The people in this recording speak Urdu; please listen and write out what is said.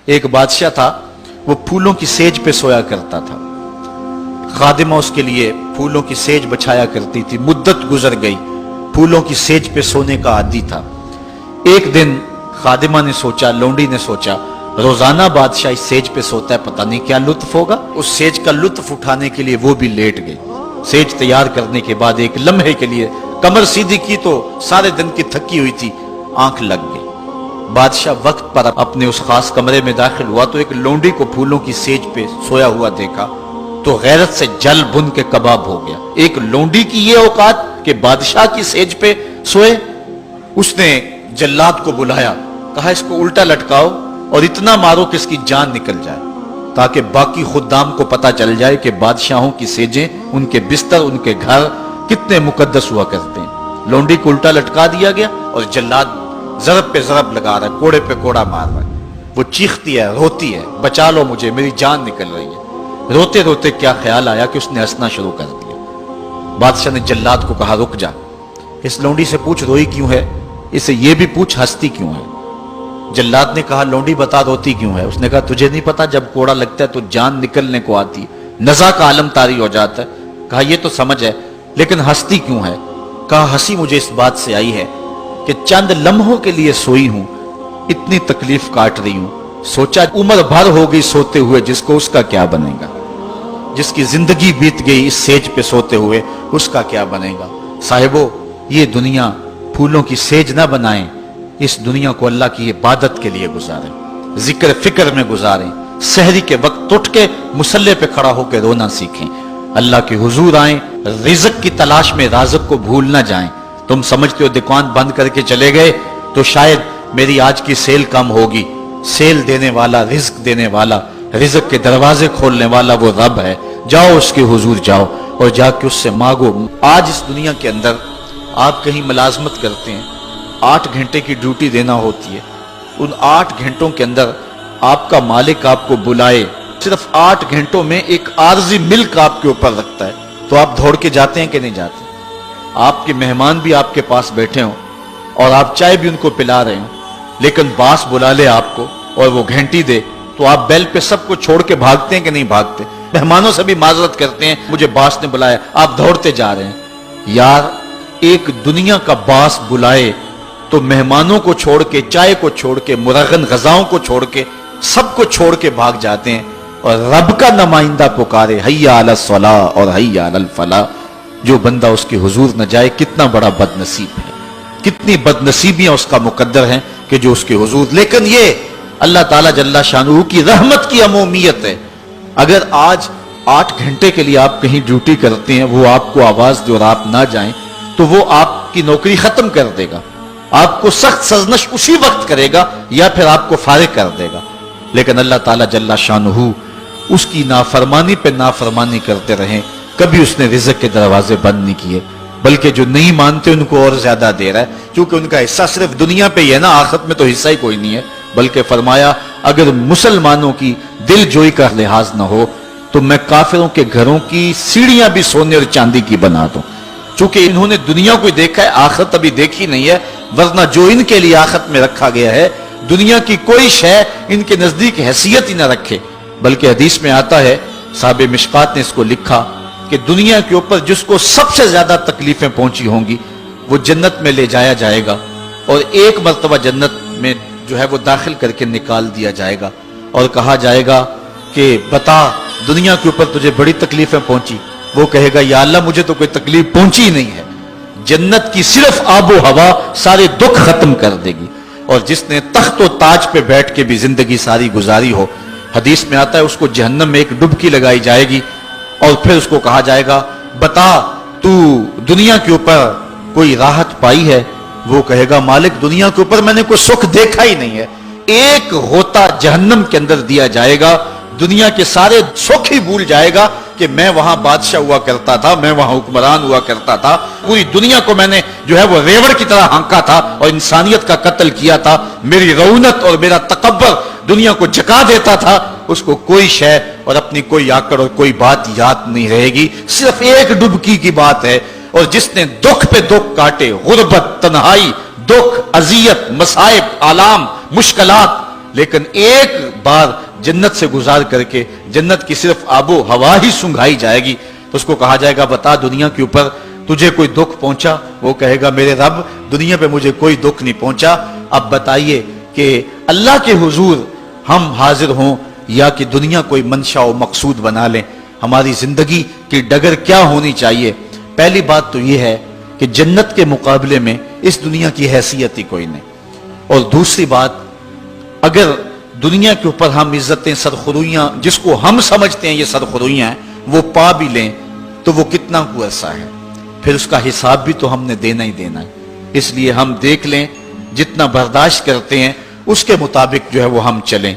ایک بادشاہ تھا، وہ پھولوں کی سیج پہ سویا کرتا تھا، خادمہ اس کے لیے پھولوں کی سیج بچھایا کرتی تھی۔ مدت گزر گئی، پھولوں کی سیج پہ سونے کا عادی تھا۔ ایک دن خادمہ نے سوچا، لونڈی نے سوچا، روزانہ بادشاہ اس سیج پہ سوتا ہے، پتہ نہیں کیا لطف ہوگا۔ اس سیج کا لطف اٹھانے کے لیے وہ بھی لیٹ گئی۔ سیج تیار کرنے کے بعد ایک لمحے کے لیے کمر سیدھی کی تو سارے دن کی تھکی ہوئی تھی، آنکھ لگ گئی۔ بادشاہ وقت پر اپنے اس خاص کمرے میں داخل ہوا تو ایک لونڈی کو پھولوں کی سیج پہ سویا ہوا دیکھا تو غیرت سے جل بن کے کباب ہو گیا۔ ایک لونڈی کی یہ اوقات کہ بادشاہ کی سیج پہ سوئے۔ اس نے جلاد کو بلایا، کہا اس کو الٹا لٹکاؤ اور اتنا مارو کہ اس کی جان نکل جائے، تاکہ باقی خدام کو پتا چل جائے کہ بادشاہوں کی سیجیں، ان کے بستر، ان کے گھر کتنے مقدس ہوا کرتے ہیں۔ لونڈی کو الٹا لٹکا دیا گیا اور جلاد ضرب پہ ضرب لگا رہا ہے، کوڑے پہ کوڑا مار رہا ہے۔ وہ چیختی ہے، روتی ہے، بچا لو مجھے، میری جان نکل رہی ہے۔ روتے روتے کیا خیال آیا کہ اس نے ہنسنا شروع کر دیا۔ بادشاہ نے جلاد کو کہا رک جا، اس لونڈی سے پوچھ روئی کیوں ہے، اسے یہ بھی پوچھ ہنستی کیوں ہے۔ جلاد نے کہا لونڈی بتا روتی کیوں ہے۔ اس نے کہا تجھے نہیں پتا جب کوڑا لگتا ہے تو جان نکلنے کو آتی ہے، نزع کا عالم طاری ہو جاتا ہے۔ کہا یہ تو سمجھ ہے، لیکن ہنستی کیوں ہے؟ کہا ہنسی مجھے اس بات سے آئی ہے کہ چند لمحوں کے لیے سوئی ہوں، اتنی تکلیف کاٹ رہی ہوں، سوچا عمر بھر ہو گئی سوتے ہوئے، جس کو اس کا کیا بنے گا، جس کی زندگی بیت گئی اس سیج پہ سوتے ہوئے، اس کا کیا بنے گا۔ صاحبو، یہ دنیا پھولوں کی سیج نہ بنائیں، اس دنیا کو اللہ کی عبادت کے لیے گزاریں، ذکر فکر میں گزاریں، سحری کے وقت اٹھ کے مصلے پہ کھڑا ہو کے رونا سیکھیں، اللہ کے حضور آئیں، رزق کی تلاش میں رازق کو بھول نہ جائیں۔ تم سمجھتے ہو دکان بند کر کے چلے گئے تو شاید میری آج کی سیل کم ہوگی، سیل دینے والا، رزق دینے والا، رزق کے دروازے کھولنے والا وہ رب ہے۔ جاؤ اس کے حضور جاؤ اور جا کے اس سے مانگو۔ آج اس دنیا کے اندر آپ کہیں ملازمت کرتے ہیں، 8 گھنٹے کی ڈیوٹی دینا ہوتی ہے، ان 8 گھنٹوں کے اندر آپ کا مالک آپ کو بلائے، صرف 8 گھنٹوں میں ایک عارضی ملک آپ کے اوپر رکھتا ہے، تو آپ دوڑ کے جاتے ہیں کہ نہیں جاتے؟ آپ کے مہمان بھی آپ کے پاس بیٹھے ہوں اور آپ چائے بھی ان کو پلا رہے ہوں، لیکن باس بلا لے آپ کو اور وہ گھنٹی دے تو آپ بیل پہ سب کو چھوڑ کے بھاگتے ہیں کہ نہیں بھاگتے؟ مہمانوں سے بھی معذرت کرتے ہیں، مجھے باس نے بلایا، آپ دوڑتے جا رہے ہیں۔ یار ایک دنیا کا باس بلائے تو مہمانوں کو چھوڑ کے، چائے کو چھوڑ کے، مرغن غذاؤں کو چھوڑ کے، سب کو چھوڑ کے بھاگ جاتے ہیں، اور رب کا نمائندہ پکارے حی علی الصلاۃ اور حی علی الفلاح، جو بندہ اس کے حضور نہ جائے کتنا بڑا بد نصیب ہے، کتنی بد نصیبیاں اس کا مقدر ہیں کہ جو اس کے حضور۔ لیکن یہ اللہ تعالیٰ جل شانہ کی رحمت کی عمومیت ہے۔ اگر آج 8 گھنٹے کے لیے آپ کہیں ڈیوٹی کرتے ہیں، وہ آپ کو آواز دے اور آپ نہ جائیں تو وہ آپ کی نوکری ختم کر دے گا، آپ کو سخت سرزنش اسی وقت کرے گا یا پھر آپ کو فارغ کر دے گا۔ لیکن اللہ تعالیٰ جل شانہ اس کی نافرمانی پہ نافرمانی کرتے رہیں، کبھی اس نے رزق کے دروازے بند نہیں کیے، بلکہ جو نہیں مانتے ان کو اور زیادہ دے رہا ہے، کیونکہ ان کا حصہ صرف دنیا پہ ہی ہے نا، آخرت میں تو حصہ ہی کوئی نہیں ہے۔ بلکہ فرمایا اگر مسلمانوں کی دل جوئی کا لحاظ نہ ہو تو میں کافروں کے گھروں کی سیڑھیاں بھی سونے اور چاندی کی بنا دوں، چونکہ انہوں نے دنیا کو دیکھا ہے، آخرت ابھی دیکھی نہیں ہے، ورنہ جو ان کے لیے آخرت میں رکھا گیا ہے، دنیا کی کوئی شے ان کے نزدیک حیثیت ہی نہ رکھے۔ بلکہ حدیث میں آتا ہے، صاحب مشکات نے اس کو لکھا کہ دنیا کے اوپر جس کو سب سے زیادہ تکلیفیں پہنچی ہوں گی وہ جنت میں لے جایا جائے گا، اور ایک مرتبہ جنت میں جو ہے وہ داخل کر کے نکال دیا جائے گا، اور کہا جائے گا کہ بتا دنیا کے اوپر تجھے بڑی تکلیفیں پہنچی؟ وہ کہے گا یا اللہ مجھے تو کوئی تکلیف پہنچی ہی نہیں ہے۔ جنت کی صرف آب و ہوا سارے دکھ ختم کر دے گی، اور جس نے تخت و تاج پہ بیٹھ کے بھی زندگی ساری گزاری ہو، حدیث میں آتا ہے اس کو جہنم میں ایک ڈبکی لگائی جائے گی، اور پھر اس کو کہا جائے گا بتا تو دنیا کے اوپر کوئی راحت پائی ہے؟ وہ کہے گا مالک دنیا کے اوپر میں نے کوئی سکھ دیکھا ہی نہیں ہے۔ ایک ہوتا جہنم کے اندر دیا جائے گا، دنیا کے سارے سکھ ہی بھول جائے گا کہ میں وہاں بادشاہ ہوا کرتا تھا، میں وہاں حکمران ہوا کرتا تھا، پوری دنیا کو میں نے جو ہے وہ ریوڑ کی طرح ہانکا تھا اور انسانیت کا قتل کیا تھا، میری رونت اور میرا تکبر دنیا کو جھکا دیتا تھا۔ اس کو کوئی شے اور اپنی کوئی آکڑ اور کوئی بات یاد نہیں رہے گی، صرف ایک ڈبکی کی بات ہے۔ اور جس نے دکھ پہ دکھ کاٹے، غربت، تنہائی، دکھ، اذیت، مصائب، آلام، مشکلات، لیکن ایک بار جنت سے گزار کر کے جنت کی صرف آب و ہوا ہی سنگھائی جائے گی تو اس کو کہا جائے گا بتا دنیا کے اوپر تجھے کوئی دکھ پہنچا؟ وہ کہے گا میرے رب دنیا پہ مجھے کوئی دکھ نہیں پہنچا۔ اب بتائیے کہ اللہ کے حضور ہم حاضر ہوں یا کہ دنیا کوئی منشا و مقصود بنا لیں؟ ہماری زندگی کی ڈگر کیا ہونی چاہیے؟ پہلی بات تو یہ ہے کہ جنت کے مقابلے میں اس دنیا کی حیثیت ہی کوئی نہیں، اور دوسری بات اگر دنیا کے اوپر ہم عزتیں سرخرویاں جس کو ہم سمجھتے ہیں یہ سرخرویاں ہیں وہ پا بھی لیں تو وہ کتنا کو عرصہ ہے، پھر اس کا حساب بھی تو ہم نے دینا ہی دینا ہے۔ اس لیے ہم دیکھ لیں جتنا برداشت کرتے ہیں اس کے مطابق جو ہے وہ ہم چلیں۔